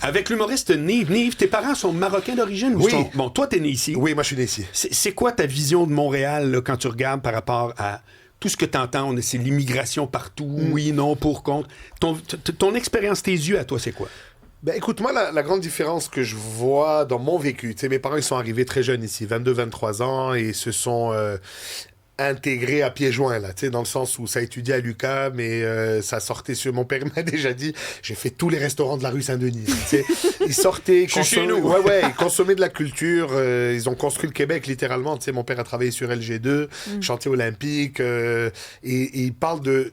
Avec l'humoriste Nive. Nive, tes parents sont marocains d'origine? Oui. Bon, toi, t'es né ici. Oui, moi, je suis né ici. C'est quoi ta vision de Montréal là, quand tu regardes par rapport à tout ce que tu entends? C'est l'immigration partout, oui, non, pour, contre. Ton expérience, tes yeux à toi, c'est quoi? Ben, écoute, moi, la grande différence que je vois dans mon vécu, tu sais, mes parents, ils sont arrivés très jeunes ici, 22, 23 ans, et se sont intégrés à pieds joints, là, tu sais, dans le sens où ça étudiait à l'UQAM, mais ça sortait sur... Mon père m'a déjà dit, j'ai fait tous les restaurants de la rue Saint-Denis, tu sais. Ils sortaient, ils consommaient de la culture, ils ont construit le Québec, littéralement, tu sais. Mon père a travaillé sur LG2, chantier olympique, et il parle de...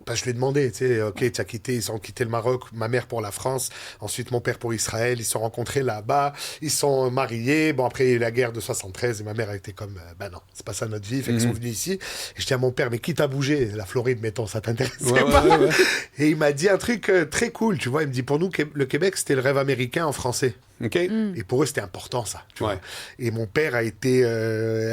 Ben, je lui ai demandé, tu sais, OK, ils ont quitté le Maroc, ma mère pour la France, ensuite mon père pour Israël, ils se sont rencontrés là-bas, ils sont mariés, bon, après il y a eu la guerre de 73, et ma mère a été comme, ben non, c'est pas ça notre vie, fait qu'ils sont venus ici, et je dis à mon père, mais qui t'a bougé? La Floride, mettons, ça t'intéressait pas? Ouais. Et il m'a dit un truc très cool, tu vois, il me dit, pour nous, le Québec, c'était le rêve américain en français. Okay. Et pour eux, c'était important, ça. Tu vois. Et mon père a été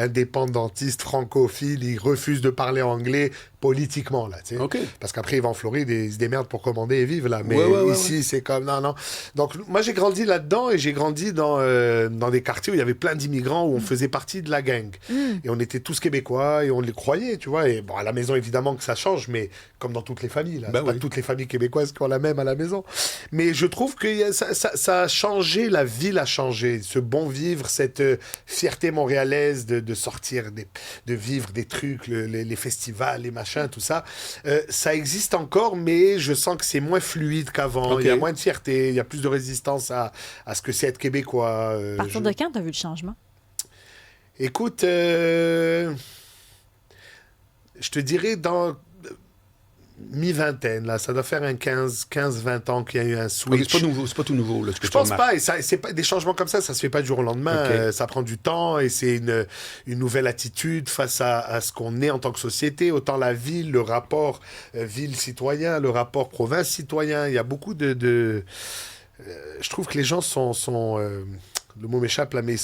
indépendantiste, francophile, il refuse de parler anglais politiquement, là, tu sais. Okay. Parce qu'après, il va en Floride et il se démerde pour commander et vivre, là. Mais ici, c'est comme, non. Donc, moi, j'ai grandi là-dedans et j'ai grandi dans des quartiers où il y avait plein d'immigrants, où on faisait partie de la gang. Et on était tous québécois et on les croyait, tu vois. Et bon, à la maison, évidemment que ça change, mais comme dans toutes les familles, là. Pas toutes les familles québécoises qui ont la même à la maison. Mais je trouve que ça a changé, la ville a changé. Ce bon vivre, cette fierté montréalaise de sortir, de vivre des trucs, les festivals, les machins, tout ça, ça existe encore, mais je sens que c'est moins fluide qu'avant. Okay. Il y a moins de fierté, il y a plus de résistance à ce que c'est être québécois. À partir de quand tu as vu le changement? Écoute, je te dirais dans mi-vingtaine, là, ça doit faire un 15-20 ans qu'il y a eu un switch. C'est pas tout nouveau, là, ce que je pense pas, et c'est pas des changements comme ça se fait pas du jour au lendemain, okay. Ça prend du temps, et c'est une nouvelle attitude face à ce qu'on est en tant que société, autant la ville, le rapport ville-citoyen, le rapport province-citoyen, il y a beaucoup de je trouve que les gens sont le mot m'échappe là, mais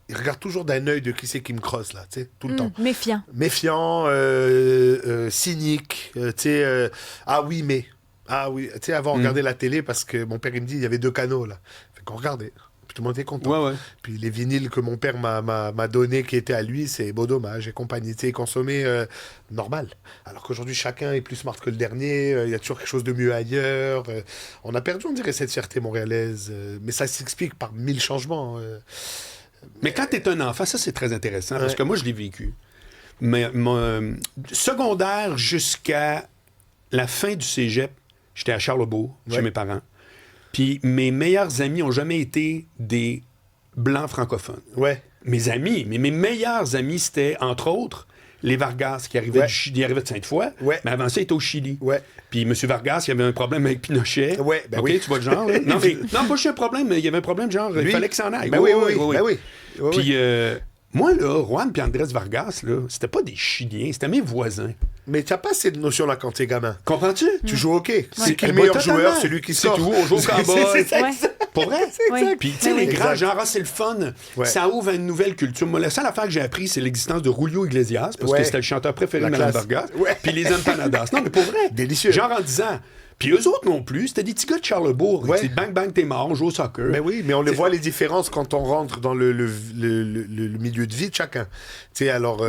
ils regardent toujours d'un œil de qui c'est qui me crosse, là, tu sais, tout le temps. Méfiant. Méfiant, cynique, tu sais, ah oui, tu sais, avant, on regardait la télé parce que mon père, il me dit, il y avait 2 canaux, là. Fait qu'on regardait. Puis tout le monde était content. Puis les vinyles que mon père m'a donné, qui étaient à lui, c'est Beau Dommage et compagnie, tu sais, consommer normal. Alors qu'aujourd'hui, chacun est plus smart que le dernier, il y a toujours quelque chose de mieux ailleurs. On a perdu, on dirait, cette fierté montréalaise. Mais ça s'explique par 1000 changements. Mais quand tu es un enfant, ça, c'est très intéressant, parce que moi, je l'ai vécu. Mais secondaire jusqu'à la fin du cégep, j'étais à Charlebourg, chez mes parents. Puis mes meilleurs amis n'ont jamais été des blancs francophones. Mes amis, mes meilleurs amis, c'était, entre autres, les Vargas, qui arrivaient de Sainte-Foy, mais avant ça, ils étaient au Chili. Puis M. Vargas, il y avait un problème avec Pinochet. Tu vois le genre. Là? Non, pas juste un problème, mais il y avait un problème, genre, il fallait qu'il s'en aille. Puis moi, là, Juan et Andrés Vargas, là, c'était pas des Chiliens, c'était mes voisins. Mais tu n'as pas cette notion-là quand tu es gamin. Comprends-tu? Tu joues au hockey. C'est qui le meilleur joueur? Celui qui sort. C'est tout, on joue au cowboy. Pour vrai? C'est Puis, tu sais, les grands, genre, c'est le fun. Ça ouvre une nouvelle culture. Moi, la seule affaire que j'ai appris, c'est l'existence de Julio Iglesias, parce que c'était le chanteur préféré de Mme Vargas. Puis les empanadas. Non, mais pour vrai. Délicieux. Genre en disant... Puis eux autres non plus, c'était des petits gars de Charlebourg. Bang, bang, t'es mort, on joue au soccer. Mais oui, mais on les voit les différences quand on rentre dans le milieu de vie de chacun. Tu sais, alors,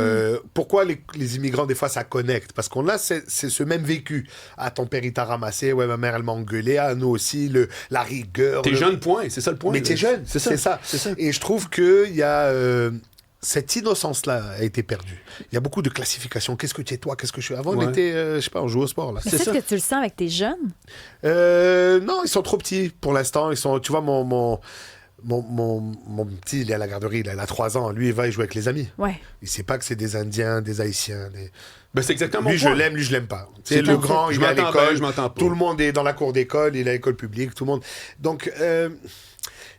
pourquoi les immigrants, des fois, ça connecte? Parce qu'on a c'est ce même vécu. Ah, ton père, il t'a ramassé. Ouais, ma mère, elle m'a engueulé. Ah, nous aussi, la rigueur. T'es jeune, point. C'est ça le point. Mais t'es jeune, c'est ça. Et je trouve qu'il y a... cette innocence-là a été perdue. Il y a beaucoup de classifications. Qu'est-ce que tu es, toi? Qu'est-ce que je suis? Avant, on était, je sais pas, on jouait au sport, là. Mais c'est que tu le sens avec tes jeunes? Non, ils sont trop petits pour l'instant. Ils sont, tu vois, mon petit, il est à la garderie, il a 3 ans. Lui, il va y jouer avec les amis. Il sait pas que c'est des Indiens, des Haïtiens. Ben, c'est exactement lui, je l'aime, lui, je l'aime pas. C'est le grand, il est à l'école. Tout le monde est dans la cour d'école, il est à l'école publique, tout le monde. Donc...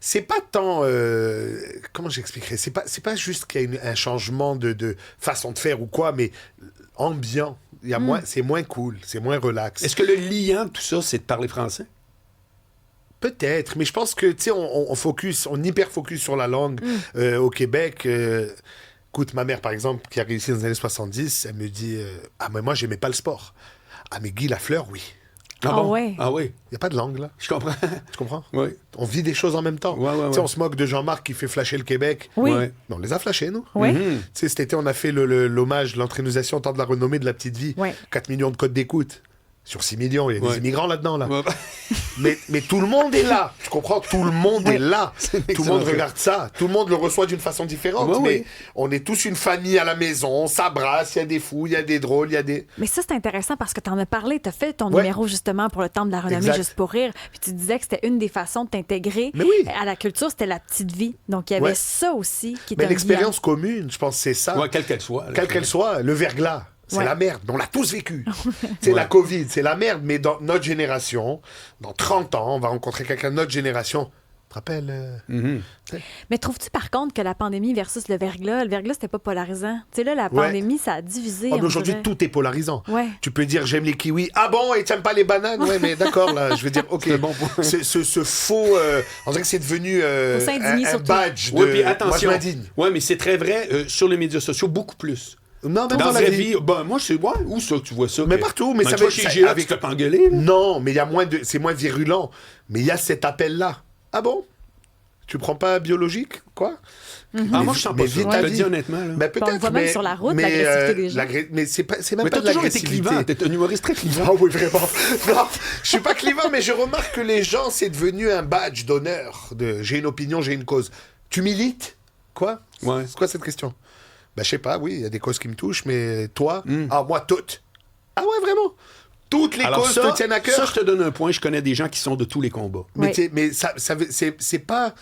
c'est pas tant... comment j'expliquerais? C'est pas juste qu'il y a un changement de façon de faire ou quoi, mais ambiant. Il y a c'est moins cool, c'est moins relax. Est-ce que le liant de tout ça, c'est de parler français? Peut-être, mais je pense que, tu sais, on hyper-focus sur la langue au Québec. Écoute, ma mère, par exemple, qui a réussi dans les années 70, elle me dit « Ah, mais moi, j'aimais pas le sport. » Ah, mais Guy Lafleur, oui. Ah Ah bon? ouais. Ah oui, Il n'y a pas de langue, là. je comprends. Tu comprends? Oui. On vit des choses en même temps. Ouais, ouais, Tu sais, ouais. on se moque de Jean-Marc qui fait flasher le Québec. Oui. Ouais. Mais on les a flashés, nous. Oui. Mhm. Tu sais, cet été, on a fait l'hommage, l'entraînisation au temps de la renommée de La Petite Vie. Ouais. 4 millions de codes d'écoute. Sur 6 millions, il y a Ouais. des immigrants là-dedans, là. Ouais. Mais tout le monde est là. Tu comprends? Tout le monde est là. une Tout le monde excellente regarde ça. Tout le monde le reçoit d'une façon différente. Ouais, mais ouais. on est tous une famille à la maison. On s'abrace. Il y a des fous, il y a des drôles, il y a des... Mais ça, c'est intéressant parce que tu en as parlé. Tu as fait ton Ouais. numéro justement pour le Temple de la Renommée, Exact. juste pour rire. Puis tu disais que c'était une des façons de t'intégrer Mais oui. à la culture, c'était la petite vie. Donc il y avait Ouais. ça aussi qui était Mais un l'expérience commune, je pense que c'est ça. Ouais, quelle qu'elle soit. là. Quelle qu'elle soit, le verglas, c'est Ouais. la merde. On l'a tous vécu. C'est Ouais. la Covid, c'est la merde. Mais dans notre génération, dans 30 ans, on va rencontrer quelqu'un de notre génération. Tu te rappelles Mhm. Mais trouves-tu par contre que la pandémie versus le verglas c'était pas polarisant? Tu sais, là, la Ouais. pandémie, ça a divisé. Oh, mais on aujourd'hui, dirait. tout est polarisant. Ouais. Tu peux dire j'aime les kiwis. Ah bon, et t'aimes pas les bananes? Ouais, mais d'accord, là, je veux dire, ok. C'est bon pour- Ce faux. On dirait que c'est devenu Faut s'indigner un surtout. badge de. Oui, puis Moi, attention. je m'indigne. Oui, mais c'est très vrai sur les médias sociaux, beaucoup plus. Non, même Dans dans la la vie, ben, moi, c'est. Ouais, où ça que tu vois ça? Mais que- partout, mais Ben, ça tu vois, veut- chez ça- GA, avec- tu te fais pas engueuler, là. Non, mais il y a moins de. C'est moins virulent. Mais il y a cet appel-là. Ah bon? Tu prends pas biologique? Quoi? Ah, moi, je sens mais pas ça. vis Je ta te vie. dis honnêtement, là. Ben, on le peut-être. voit même mais, sur la route, mais, l'agressivité des gens. Mais c'est pas Mais même t'as pas de toujours été l'agressivité. clivant. T'es un humoriste très clivant. Ah oui, vraiment. Non, je suis pas clivant, mais je remarque que les gens, c'est devenu un badge d'honneur de j'ai une opinion, j'ai une cause. Tu milites? Quoi? Ouais. C'est quoi cette question? Ben, je sais pas, oui, il y a des causes qui me touchent, mais toi? Ah, moi, toutes. Ah ouais, vraiment? Toutes les Alors causes ça, te tiennent à cœur? ça, je te donne un point. Je connais des gens qui sont de tous les combats. Mais, Oui. mais c'est pas...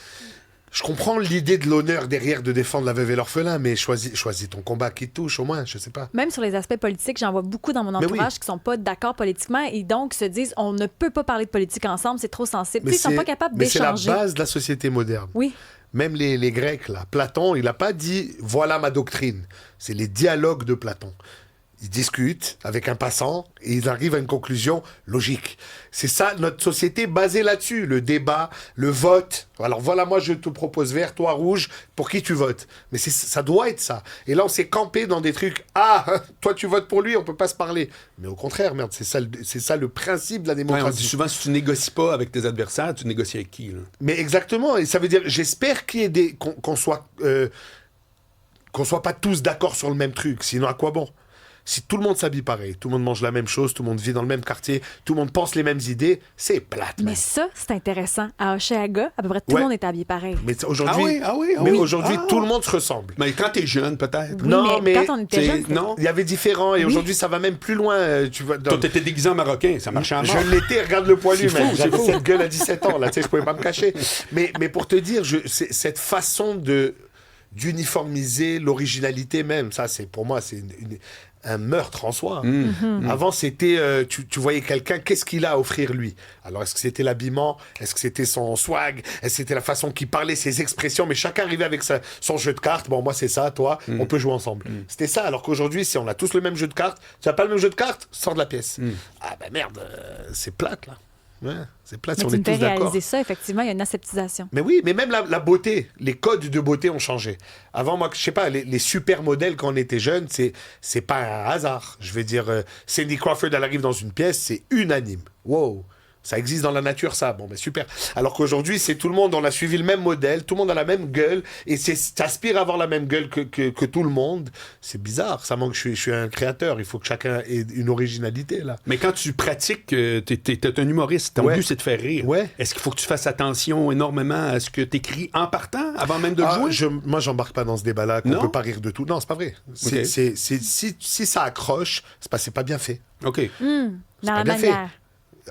Je comprends l'idée de l'honneur derrière de défendre la veuve et l'orphelin, mais choisis ton combat qui te touche, au moins, je sais pas. Même sur les aspects politiques, j'en vois beaucoup dans mon Mais entourage oui. qui sont pas d'accord politiquement et donc se disent on ne peut pas parler de politique ensemble, c'est trop sensible. Tu sais, ils sont pas capables mais c'est la d'échanger. base de la société moderne. Oui. Même les Grecs, là, Platon, il n'a pas dit « voilà ma doctrine ». C'est les dialogues de Platon. Ils discutent avec un passant et ils arrivent à une conclusion logique. C'est ça, notre société basée là-dessus. Le débat, le vote. Alors voilà, moi je te propose vert, toi rouge, pour qui tu votes. Mais ça doit être ça. Et là, on s'est campé dans des trucs. Ah, toi tu votes pour lui, on peut pas se parler. Mais au contraire, merde, c'est ça le principe de la Ouais, on démocratie. dit souvent, si tu négocies pas avec tes adversaires, tu négocies avec qui, là? Mais exactement, et ça veut dire, j'espère qu'il y ait qu'on soit pas tous d'accord sur le même truc, sinon à quoi bon? Si tout le monde s'habille pareil, tout le monde mange la même chose, tout le monde vit dans le même quartier, tout le monde pense les mêmes idées, c'est plate. Mais man. ça, c'est intéressant. À Oshéaga, à peu près tout Ouais. le monde est habillé pareil. Mais aujourd'hui, Ah oui, mais oui. aujourd'hui Ah. tout le monde se ressemble. Mais quand t'es jeune, peut-être. Oui, Non, mais quand on était t'sais, jeune, c'était- non. Il y avait différent, et Oui. aujourd'hui ça va même plus loin. Tu vois, Toi, t'étais déguisé en marocain, ça marchait à mort. Je l'étais, regarde le poilu, C'est man. fou, c'est J'avais fou. cette gueule à 17 ans, là, tu sais, je pouvais pas me cacher. Mais pour te dire, cette façon d'uniformiser l'originalité même, ça, c'est pour moi, c'est un meurtre en soi. Avant, c'était, tu voyais quelqu'un, qu'est-ce qu'il a à offrir lui? Alors, est-ce que c'était l'habillement? Est-ce que c'était son swag? Est-ce que c'était la façon qu'il parlait, ses expressions? Mais chacun arrivait avec son jeu de cartes. Bon, moi, c'est ça, toi, on peut jouer ensemble. C'était ça. Alors qu'aujourd'hui, si on a tous le même jeu de cartes, tu n'as pas le même jeu de cartes, sors de la pièce. Ah ben merde, c'est plate, là. Ouais, c'est plate, Mais si on tu est me tous fais d'accord. réaliser ça, effectivement, il y a une aseptisation. Mais oui, mais même la beauté, les codes de beauté ont changé. Avant, moi, je sais pas, les super modèles quand on était jeune, c'est pas un hasard. Je veux dire, Cindy Crawford, elle arrive dans une pièce, c'est unanime. Wow, ça existe dans la nature, ça. Bon, ben super. Alors qu'aujourd'hui, c'est tout le monde, on a suivi le même modèle, tout le monde a la même gueule, et t'aspires à avoir la même gueule que tout le monde. C'est bizarre, ça manque. Je suis un créateur, il faut que chacun ait une originalité, là. Mais quand tu pratiques, t'es un humoriste, ton Ouais. but c'est de faire rire. Ouais. Est-ce qu'il faut que tu fasses attention énormément à ce que t'écris en partant, avant même de le jouer? Moi, j'embarque pas dans ce débat-là, qu'on Non? peut pas rire de tout. Non, c'est pas vrai. Ok. Si ça accroche, c'est pas bien fait. OK. Dans la bien fait. manière.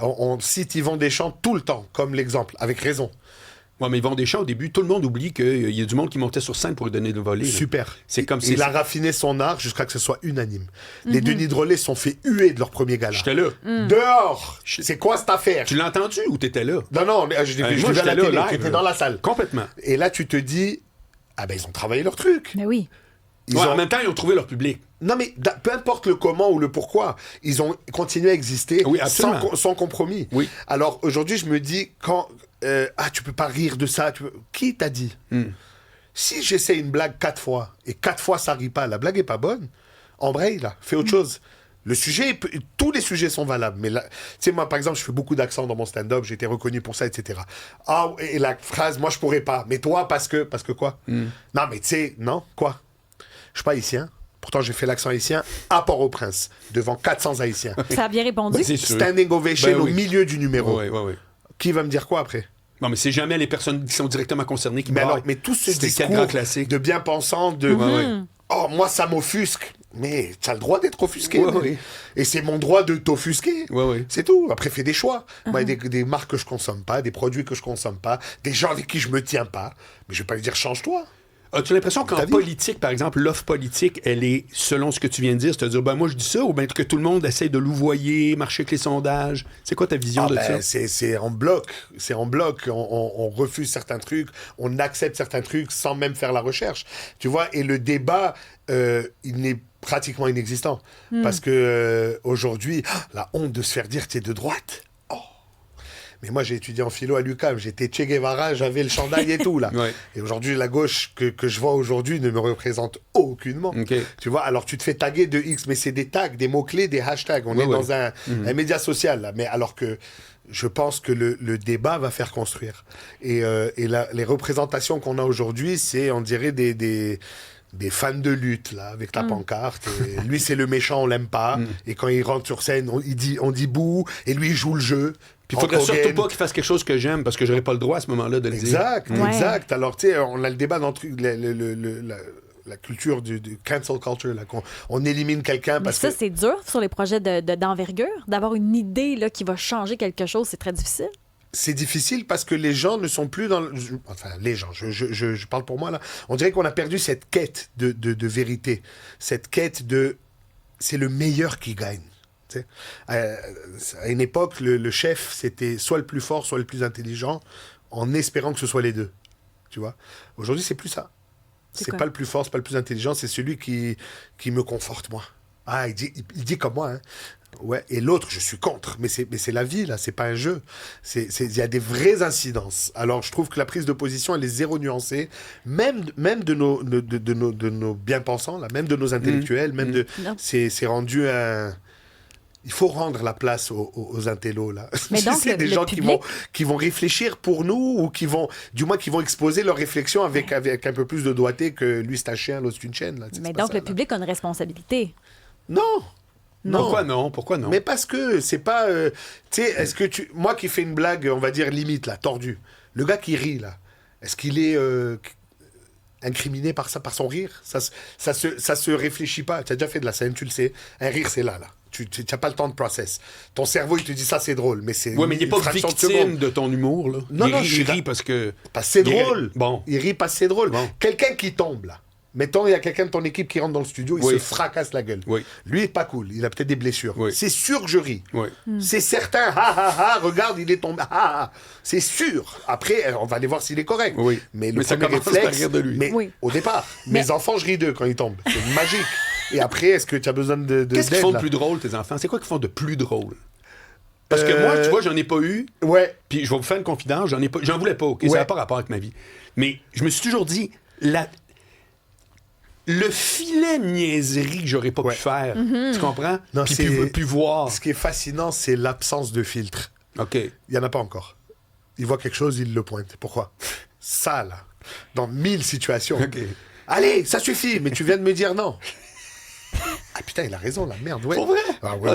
On cite Yvon Deschamps tout le temps, comme l'exemple, avec raison. Ouais, mais Yvon Deschamps, au début, tout le monde oublie qu'il y a du monde qui montait sur scène pour lui donner le voler. là. Super. C'est comme si... Il a raffiné son art jusqu'à que ce soit unanime. Les Denis Drolet sont fait huer de leur premier gala. J'étais là. Dehors! C'est quoi cette affaire? Tu l'as entendu ou t'étais là? Non, mais je l'ai vu moi, à la j'étais là, télé, live, tu étais là. dans la salle. Complètement. Et là, tu te dis, ah ben ils ont travaillé leur truc. Mais oui. Ils Ouais, ont- En même temps, ils ont trouvé leur public. Non, mais peu importe le comment ou le pourquoi, ils ont continué à exister Oui, absolument. sans compromis. Oui. Alors aujourd'hui, je me dis, tu peux pas rire de ça. Qui t'a dit? Si j'essaie une blague 4 fois et 4 fois ça rit pas, la blague est pas bonne, embraye là, fais autre chose. Tous les sujets sont valables. Mais là, tu sais, moi, par exemple, je fais beaucoup d'accents dans mon stand-up, j'ai été reconnu pour ça, etc. Ah, et la phrase, moi, je pourrais pas. Mais toi, parce que quoi? Non, mais tu sais, non, quoi? Je suis pas haïtien. Pourtant, j'ai fait l'accent haïtien à Port-au-Prince, devant 400 Haïtiens. Ça a bien répondu. C'est sûr. Standing ovation au milieu du numéro. Oui. Qui va me dire quoi après? Non, mais c'est jamais les personnes qui sont directement concernées qui parlent. Mais tout ce C'était quel discours grand classique. de bien-pensant, oh, moi, ça m'offusque. Mais tu as le droit d'être offusqué. Oui. Et c'est mon droit de t'offusquer. Oui. C'est tout. Après, fais des choix. Moi, il y a des marques que je consomme pas, des produits que je consomme pas, des gens avec qui je me tiens pas. Mais je vais pas lui dire, change-toi. As-tu l'impression qu'en politique, par exemple, l'offre politique, elle est, selon ce que tu viens de dire, c'est-à-dire, moi, je dis ça, ou bien que tout le monde essaye de louvoyer, marcher avec les sondages? C'est quoi ta vision de ça? C'est en bloc. C'est en bloc. On refuse certains trucs, on accepte certains trucs sans même faire la recherche. Tu vois, et le débat, il n'est pratiquement inexistant. Parce que aujourd'hui, la honte de se faire dire que tu es de droite. Mais moi, j'ai étudié en philo à l'UQAM. J'étais Che Guevara, j'avais le chandail et tout, là. Et aujourd'hui, la gauche que je vois aujourd'hui ne me représente aucunement. Tu vois, alors tu te fais taguer de X, mais c'est des tags, des mots-clés, des hashtags. On est dans un média social, là. Mais alors que je pense que le débat va faire construire. Et les représentations qu'on a aujourd'hui, c'est, on dirait, des fans de lutte, là, avec la pancarte. Et lui, c'est le méchant, on l'aime pas. Et quand il rentre sur scène, on dit bouh, et lui, il joue le jeu. Puis il faudrait surtout pas qu'il fasse quelque chose que j'aime, parce que j'aurais pas le droit à ce moment-là de le dire. Exact. Alors, tu sais, on a le débat dans la culture du cancel culture, là, on élimine quelqu'un parce que... ça, c'est dur sur les projets d'envergure, d'avoir une idée là, qui va changer quelque chose, c'est très difficile. C'est difficile parce que les gens ne sont plus dans... Enfin, les gens, je parle pour moi, là. On dirait qu'on a perdu cette quête de vérité. Cette quête de... C'est le meilleur qui gagne. À une époque, le chef, c'était soit le plus fort, soit le plus intelligent, en espérant que ce soit les deux. Tu vois? Aujourd'hui, c'est plus ça. C'est pas le plus fort, c'est pas le plus intelligent, c'est celui qui me conforte, moi. Ah, il dit comme moi, hein. Ouais, et l'autre, je suis contre. Mais c'est la vie, là, c'est pas un jeu. Il y a des vraies incidences. Alors, je trouve que la prise de position, elle est zéro nuancée, même de nos bien-pensants, là, même de nos intellectuels, c'est rendu un... Il faut rendre la place aux intellos, là. Mais donc, c'est des gens qui vont réfléchir pour nous ou qui vont exposer leurs réflexions avec un peu plus de doigté que lui, c'est un chien, l'autre, c'est une chienne. Là. Mais donc, le public a une responsabilité. Non. Pourquoi non? Mais parce que c'est pas... tu sais, moi qui fais une blague, on va dire limite, là, tordue, le gars qui rit, là, est-ce qu'il est... incriminé par son rire, ça se réfléchit pas. Tu as déjà fait de la scène, tu le sais. Un rire, c'est là. Tu n'as pas le temps de process. Ton cerveau, il te dit ça, c'est drôle, mais c'est. Ouais, mais il n'est pas victime de ton humour, là. Non, il rit parce que. Parce que c'est drôle. Bon. Il rit parce que c'est drôle. Bon. Quelqu'un qui tombe, là. Mettons, il y a quelqu'un de ton équipe qui rentre dans le studio, il se fracasse la gueule. Oui. Lui, il n'est pas cool. Il a peut-être des blessures. Oui. C'est sûr que je ris. Oui. C'est certain. Regarde, il est tombé. C'est sûr. Après, on va aller voir s'il est correct. Oui. Mais le ça premier commence à réflexe. rire de lui. Mais au départ, mes enfants, je ris d'eux quand ils tombent. C'est magique. Et après, est-ce que tu as besoin de Qu'est-ce qu'ils font de là? plus drôle, tes enfants? C'est quoi qu'ils font de plus drôle? Parce que moi, tu vois, j'en ai pas eu. Ouais. Puis je vais vous faire une confidence, j'en voulais pas, OK? Ça n'a pas rapport avec ma vie. Mais je me suis toujours dit, le filet de niaiserie que j'aurais pas pu faire, tu comprends? Non, puis plus voir. Ce qui est fascinant, c'est l'absence de filtre. OK. Il n'y en a pas encore. Il voit quelque chose, il le pointe. Pourquoi? Ça, là, dans 1000 situations. OK. Allez, ça suffit, mais tu viens de me dire non. Ah putain, il a raison, la merde, ouais. Pour vrai?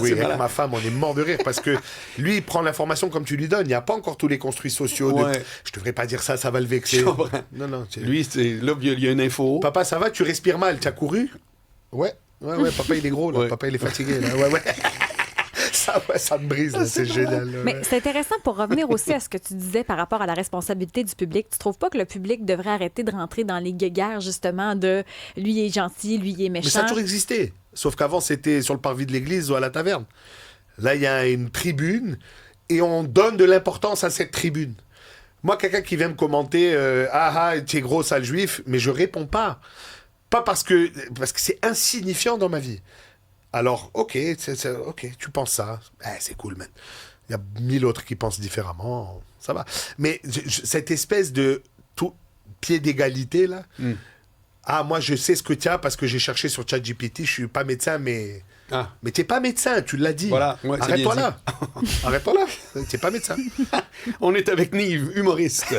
Oui, avec ma femme, on est mort de rire parce que lui, il prend l'information comme tu lui donnes. Il n'y a pas encore tous les construits sociaux. Je devrais pas dire ça, ça va le vexer. Je comprends. Non. Lui, là, il y a une info. Papa, ça va? Tu respires mal? Tu as couru? Ouais. Papa, il est gros, là. Ouais. Papa, il est fatigué, là. Ouais. Ça me brise, là, c'est génial. Là. Mais c'est intéressant pour revenir aussi à ce que tu disais par rapport à la responsabilité du public. Tu trouves pas que le public devrait arrêter de rentrer dans les guéguerres, justement, de lui il est gentil, lui il est méchant? Mais ça a toujours existé. Sauf qu'avant, c'était sur le parvis de l'église ou à la taverne. Là, il y a une tribune et on donne de l'importance à cette tribune. Moi, quelqu'un qui vient me commenter tu es gros, sale juif, mais je réponds pas. Pas parce que c'est insignifiant dans ma vie. Alors, ok, tu penses ça. C'est cool, man. Il y a 1000 autres qui pensent différemment. Ça va. Mais cette espèce de pied d'égalité, là. Moi, je sais ce que tu as parce que j'ai cherché sur ChatGPT. Je suis pas médecin, mais Ah. Mais t'es pas médecin, tu l'as dit. Voilà, ouais, c'est Arrête-toi bien là. Arrête-toi là. T'es pas médecin. On est avec Nive, humoriste.